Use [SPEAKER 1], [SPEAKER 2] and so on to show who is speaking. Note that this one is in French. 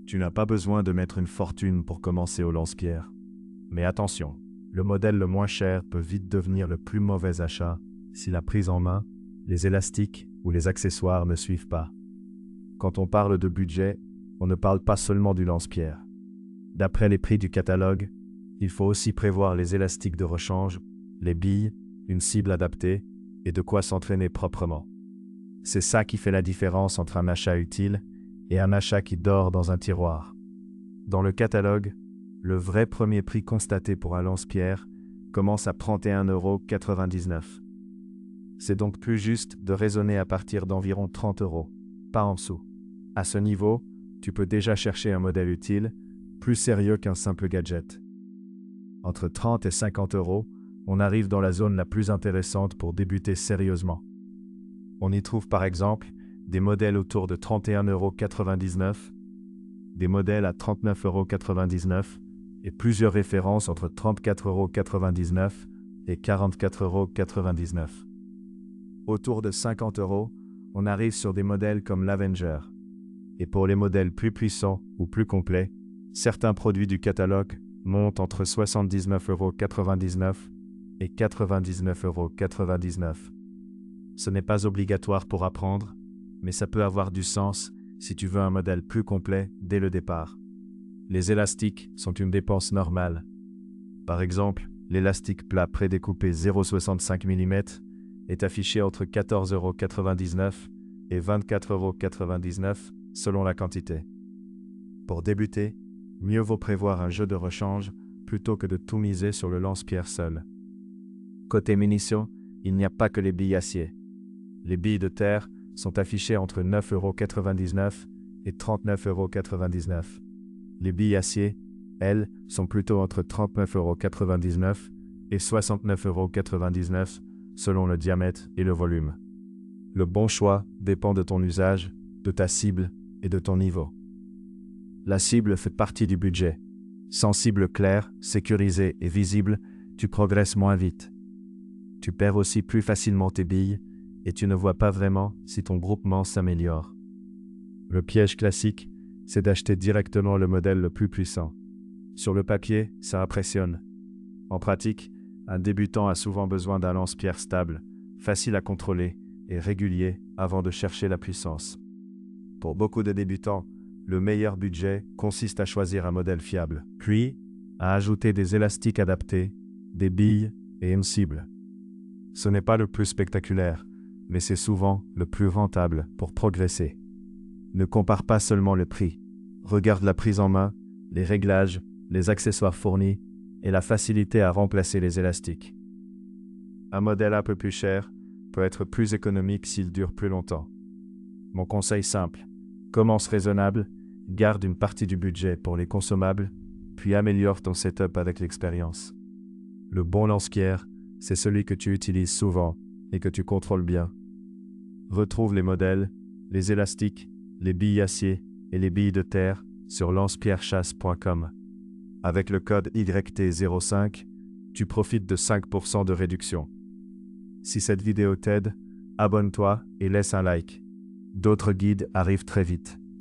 [SPEAKER 1] Tu n'as pas besoin de mettre une fortune pour commencer au lance-pierre. Mais attention, le modèle le moins cher peut vite devenir le plus mauvais achat si la prise en main, les élastiques ou les accessoires ne suivent pas. Quand on parle de budget, on ne parle pas seulement du lance-pierre. D'après les prix du catalogue, il faut aussi prévoir les élastiques de rechange, les billes, une cible adaptée et de quoi s'entraîner proprement. C'est ça qui fait la différence entre un achat utile et un achat qui dort dans un tiroir. Dans le catalogue, le vrai premier prix constaté pour un lance-pierre commence à 31,99 €. C'est donc plus juste de raisonner à partir d'environ 30 €, pas en dessous. À ce niveau, tu peux déjà chercher un modèle utile, plus sérieux qu'un simple gadget. Entre 30 et 50 €, on arrive dans la zone la plus intéressante pour débuter sérieusement. On y trouve par exemple des modèles autour de 31,99 €, des modèles à 39,99 € et plusieurs références entre 34,99 € et 44,99 €. Autour de 50 €, on arrive sur des modèles comme l'Avenger. Et pour les modèles plus puissants ou plus complets, certains produits du catalogue montent entre 79,99 € et 99,99 €. Ce n'est pas obligatoire pour apprendre, mais ça peut avoir du sens si tu veux un modèle plus complet dès le départ. Les élastiques sont une dépense normale. Par exemple, l'élastique plat prédécoupé 0,65 mm est affiché entre 14,99 € et 24,99 € selon la quantité. Pour débuter, mieux vaut prévoir un jeu de rechange plutôt que de tout miser sur le lance-pierre seul. Côté munitions, il n'y a pas que les billes acier. Les billes de terre sont affichées entre 9,99 € et 39,99 €. Les billes acier, elles, sont plutôt entre 39,99 € et 69,99 € selon le diamètre et le volume. Le bon choix dépend de ton usage, de ta cible et de ton niveau. La cible fait partie du budget. Sans cible claire, sécurisée et visible, tu progresses moins vite. Tu perds aussi plus facilement tes billes et tu ne vois pas vraiment si ton groupement s'améliore. Le piège classique, c'est d'acheter directement le modèle le plus puissant. Sur le papier, ça impressionne. En pratique, un débutant a souvent besoin d'un lance-pierre stable, facile à contrôler et régulier avant de chercher la puissance. Pour beaucoup de débutants, le meilleur budget consiste à choisir un modèle fiable, puis à ajouter des élastiques adaptés, des billes et une cible. Ce n'est pas le plus spectaculaire, mais c'est souvent le plus rentable pour progresser. Ne compare pas seulement le prix. Regarde la prise en main, les réglages, les accessoires fournis et la facilité à remplacer les élastiques. Un modèle un peu plus cher peut être plus économique s'il dure plus longtemps. Mon conseil simple, commence raisonnable, garde une partie du budget pour les consommables, puis améliore ton setup avec l'expérience. Le bon lance-pierre, c'est celui que tu utilises souvent et que tu contrôles bien. Retrouve les modèles, les élastiques, les billes acier et les billes de terre sur lancepierrechasse.com. Avec le code YT05, tu profites de 5% de réduction. Si cette vidéo t'aide, abonne-toi et laisse un like. D'autres guides arrivent très vite.